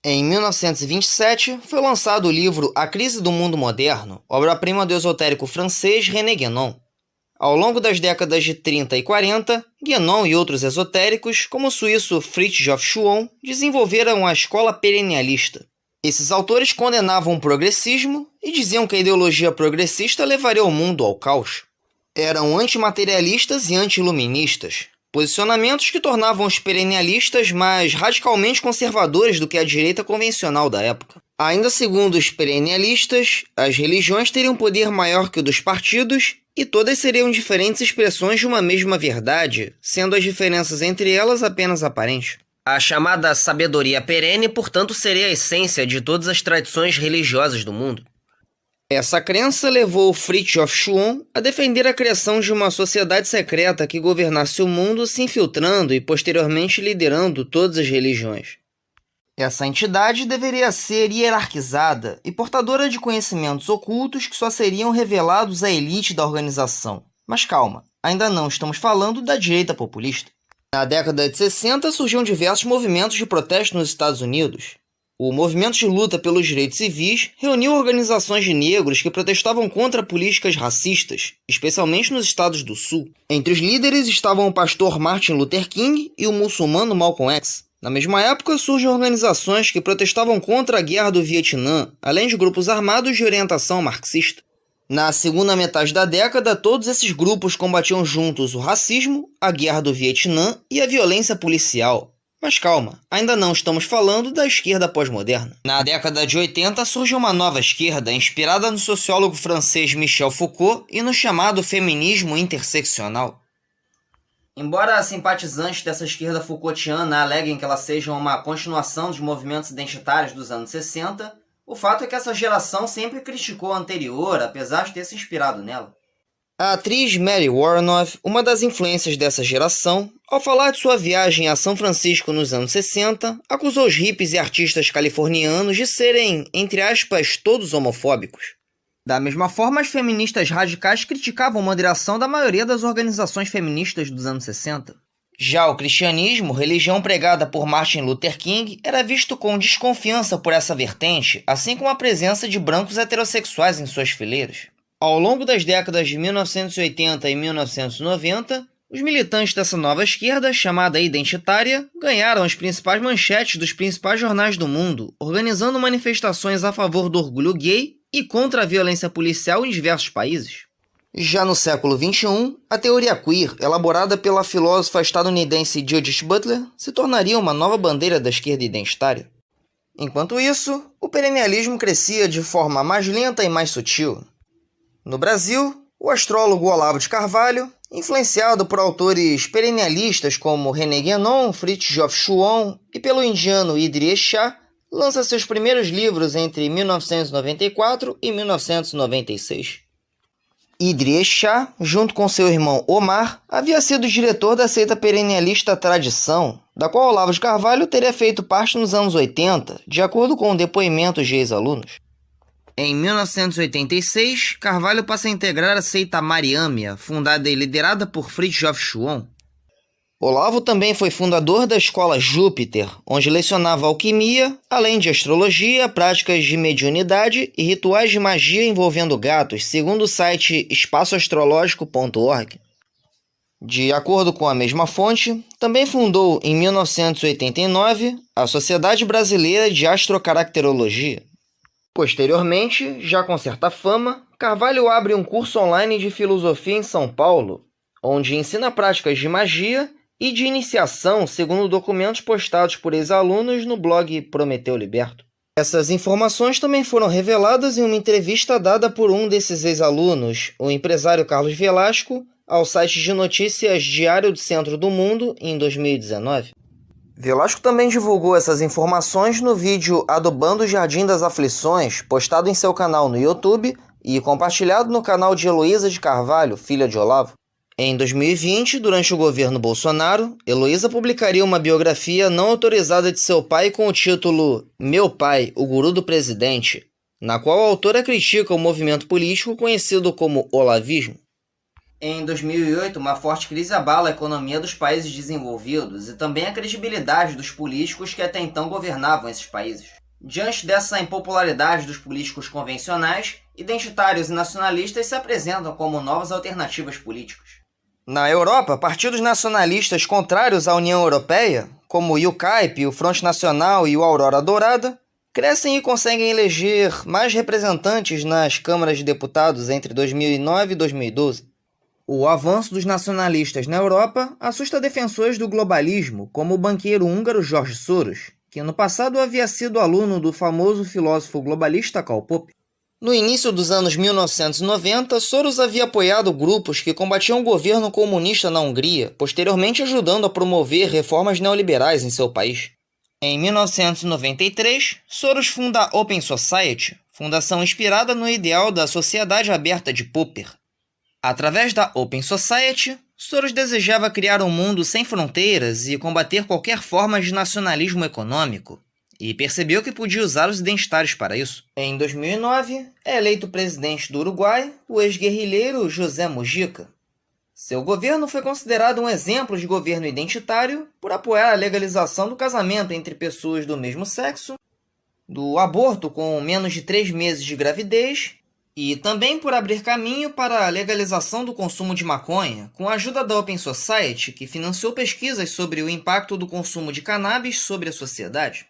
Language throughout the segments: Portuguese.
Em 1927, foi lançado o livro A Crise do Mundo Moderno, obra-prima do esotérico francês René Guénon. Ao longo das décadas de 30 e 40, Guénon e outros esotéricos, como o suíço Fridtjof Schuon, desenvolveram a escola perennialista. Esses autores condenavam o progressismo e diziam que a ideologia progressista levaria o mundo ao caos. Eram antimaterialistas e anti-iluministas, posicionamentos que tornavam os perennialistas mais radicalmente conservadores do que a direita convencional da época. Ainda segundo os perennialistas, as religiões teriam poder maior que o dos partidos e todas seriam diferentes expressões de uma mesma verdade, sendo as diferenças entre elas apenas aparentes. A chamada sabedoria perene, portanto, seria a essência de todas as tradições religiosas do mundo. Essa crença levou Fridtjof Schuon a defender a criação de uma sociedade secreta que governasse o mundo, se infiltrando e posteriormente liderando todas as religiões. Essa entidade deveria ser hierarquizada e portadora de conhecimentos ocultos que só seriam revelados à elite da organização. Mas calma, ainda não estamos falando da direita populista. Na década de 60 surgiam diversos movimentos de protesto nos Estados Unidos. O movimento de luta pelos direitos civis reuniu organizações de negros que protestavam contra políticas racistas, especialmente nos estados do Sul. Entre os líderes estavam o pastor Martin Luther King e o muçulmano Malcolm X. Na mesma época, surgem organizações que protestavam contra a guerra do Vietnã, além de grupos armados de orientação marxista. Na segunda metade da década, todos esses grupos combatiam juntos o racismo, a guerra do Vietnã e a violência policial. Mas calma, ainda não estamos falando da esquerda pós-moderna. Na década de 80 surge uma nova esquerda inspirada no sociólogo francês Michel Foucault e no chamado feminismo interseccional. Embora simpatizantes dessa esquerda Foucaultiana aleguem que ela seja uma continuação dos movimentos identitários dos anos 60, o fato é que essa geração sempre criticou a anterior, apesar de ter se inspirado nela. A atriz Mary Woronov, uma das influências dessa geração, ao falar de sua viagem a São Francisco nos anos 60, acusou os hippies e artistas californianos de serem, entre aspas, todos homofóbicos. Da mesma forma, as feministas radicais criticavam a moderação da maioria das organizações feministas dos anos 60. Já o cristianismo, religião pregada por Martin Luther King, era visto com desconfiança por essa vertente, assim como a presença de brancos heterossexuais em suas fileiras. Ao longo das décadas de 1980 e 1990, os militantes dessa nova esquerda, chamada identitária, ganharam as principais manchetes dos principais jornais do mundo, organizando manifestações a favor do orgulho gay e contra a violência policial em diversos países. Já no século XXI, a teoria queer, elaborada pela filósofa estadunidense Judith Butler, se tornaria uma nova bandeira da esquerda identitária. Enquanto isso, o perennialismo crescia de forma mais lenta e mais sutil. No Brasil, o astrólogo Olavo de Carvalho, influenciado por autores perennialistas como René Guénon, Fridtjof Schuon e pelo indiano Idries Shah, lança seus primeiros livros entre 1994 e 1996. Idries Shah, junto com seu irmão Omar, havia sido diretor da seita perennialista Tradição, da qual Olavo de Carvalho teria feito parte nos anos 80, de acordo com depoimentos de ex-alunos. Em 1986, Carvalho passa a integrar a seita Mariâmia, fundada e liderada por Fridtjof Schuon. Olavo também foi fundador da escola Júpiter, onde lecionava alquimia, além de astrologia, práticas de mediunidade e rituais de magia envolvendo gatos, segundo o site espaçoastrológico.org. De acordo com a mesma fonte, também fundou, em 1989, a Sociedade Brasileira de Astrocaracterologia. Posteriormente, já com certa fama, Carvalho abre um curso online de filosofia em São Paulo, onde ensina práticas de magia e de iniciação segundo documentos postados por ex-alunos no blog Prometeu Liberto. Essas informações também foram reveladas em uma entrevista dada por um desses ex-alunos, o empresário Carlos Velasco, ao site de notícias Diário do Centro do Mundo, em 2019. Velasco também divulgou essas informações no vídeo Adubando o Jardim das Aflições, postado em seu canal no YouTube e compartilhado no canal de Heloísa de Carvalho, filha de Olavo. Em 2020, durante o governo Bolsonaro, Heloísa publicaria uma biografia não autorizada de seu pai com o título Meu Pai, o Guru do Presidente, na qual a autora critica o movimento político conhecido como olavismo. Em 2008, uma forte crise abala a economia dos países desenvolvidos e também a credibilidade dos políticos que até então governavam esses países. Diante dessa impopularidade dos políticos convencionais, identitários e nacionalistas se apresentam como novas alternativas políticas. Na Europa, partidos nacionalistas contrários à União Europeia, como o UKIP, o Front Nacional e o Aurora Dourada, crescem e conseguem eleger mais representantes nas câmaras de deputados entre 2009 e 2012. O avanço dos nacionalistas na Europa assusta defensores do globalismo, como o banqueiro húngaro George Soros, que no passado havia sido aluno do famoso filósofo globalista Karl Popper. No início dos anos 1990, Soros havia apoiado grupos que combatiam o governo comunista na Hungria, posteriormente ajudando a promover reformas neoliberais em seu país. Em 1993, Soros funda a Open Society, fundação inspirada no ideal da sociedade aberta de Popper. Através da Open Society, Soros desejava criar um mundo sem fronteiras e combater qualquer forma de nacionalismo econômico, e percebeu que podia usar os identitários para isso. Em 2009, é eleito presidente do Uruguai o ex-guerrilheiro José Mujica. Seu governo foi considerado um exemplo de governo identitário por apoiar a legalização do casamento entre pessoas do mesmo sexo, do aborto com menos de 3 meses de gravidez e também por abrir caminho para a legalização do consumo de maconha, com a ajuda da Open Society, que financiou pesquisas sobre o impacto do consumo de cannabis sobre a sociedade.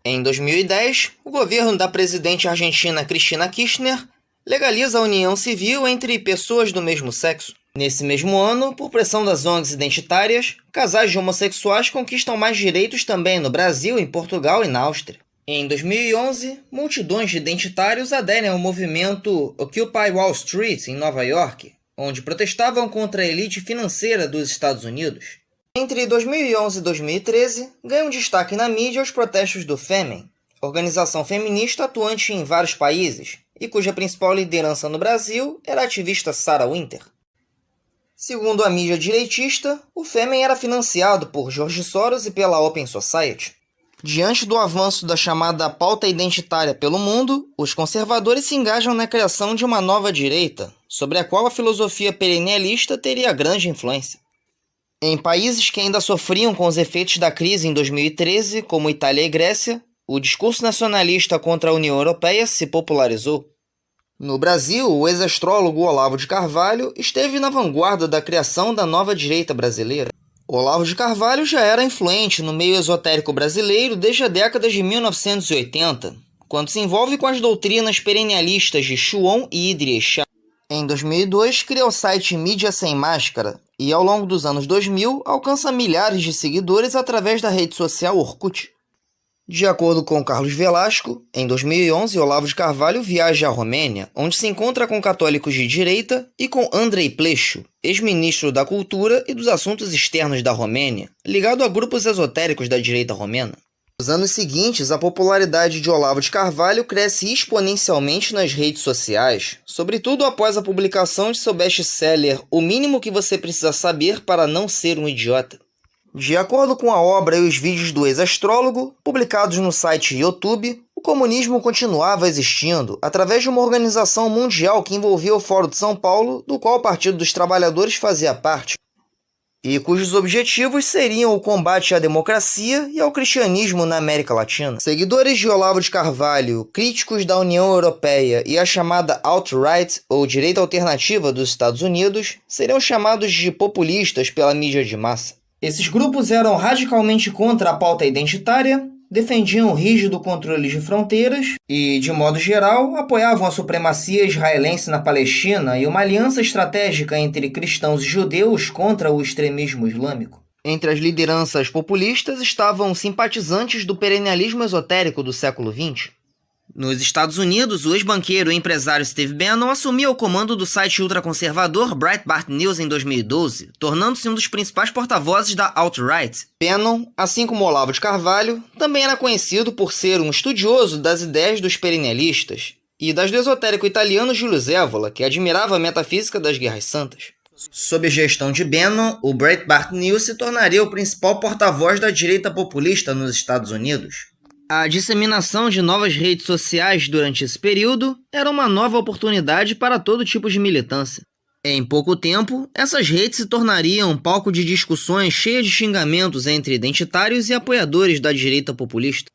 Em 2010, o governo da presidente argentina Cristina Kirchner legaliza a união civil entre pessoas do mesmo sexo. Nesse mesmo ano, por pressão das ONGs identitárias, casais de homossexuais conquistam mais direitos também no Brasil, em Portugal e na Áustria. Em 2011, multidões de identitários aderem ao movimento Occupy Wall Street, em Nova York, onde protestavam contra a elite financeira dos Estados Unidos. Entre 2011 e 2013, ganham destaque na mídia os protestos do Fêmen, organização feminista atuante em vários países, e cuja principal liderança no Brasil era a ativista Sarah Winter. Segundo a mídia direitista, o Fêmen era financiado por George Soros e pela Open Society. Diante do avanço da chamada pauta identitária pelo mundo, os conservadores se engajam na criação de uma nova direita, sobre a qual a filosofia perennialista teria grande influência. Em países que ainda sofriam com os efeitos da crise em 2013, como Itália e Grécia, o discurso nacionalista contra a União Europeia se popularizou. No Brasil, o ex-astrólogo Olavo de Carvalho esteve na vanguarda da criação da nova direita brasileira. Olavo de Carvalho já era influente no meio esotérico brasileiro desde a década de 1980, quando se envolve com as doutrinas perennialistas de Chuon e Idries. Em 2002, cria o site Mídia Sem Máscara e, ao longo dos anos 2000, alcança milhares de seguidores através da rede social Orkut. De acordo com Carlos Velasco, em 2011, Olavo de Carvalho viaja à Romênia, onde se encontra com católicos de direita e com Andrei Pleșu, ex-ministro da Cultura e dos Assuntos Externos da Romênia, ligado a grupos esotéricos da direita romena. Nos anos seguintes, a popularidade de Olavo de Carvalho cresce exponencialmente nas redes sociais, sobretudo após a publicação de seu best-seller O Mínimo que Você Precisa Saber para Não Ser um Idiota. De acordo com a obra e os vídeos do ex-astrólogo, publicados no site YouTube, o comunismo continuava existindo através de uma organização mundial que envolvia o Fórum de São Paulo, do qual o Partido dos Trabalhadores fazia parte, e cujos objetivos seriam o combate à democracia e ao cristianismo na América Latina. Seguidores de Olavo de Carvalho, críticos da União Europeia e a chamada alt-right, ou direita alternativa dos Estados Unidos, seriam chamados de populistas pela mídia de massa. Esses grupos eram radicalmente contra a pauta identitária, defendiam o rígido controle de fronteiras e, de modo geral, apoiavam a supremacia israelense na Palestina e uma aliança estratégica entre cristãos e judeus contra o extremismo islâmico. Entre as lideranças populistas estavam simpatizantes do perennialismo esotérico do século XX. Nos Estados Unidos, o ex-banqueiro e empresário Steve Bannon assumiu o comando do site ultraconservador Breitbart News em 2012, tornando-se um dos principais porta-vozes da alt-right. Bannon, assim como Olavo de Carvalho, também era conhecido por ser um estudioso das ideias dos perennialistas e das do esotérico italiano Giulio Zévola, que admirava a metafísica das Guerras Santas. Sob a gestão de Bannon, o Breitbart News se tornaria o principal porta-voz da direita populista nos Estados Unidos. A disseminação de novas redes sociais durante esse período era uma nova oportunidade para todo tipo de militância. Em pouco tempo, essas redes se tornariam um palco de discussões cheias de xingamentos entre identitários e apoiadores da direita populista.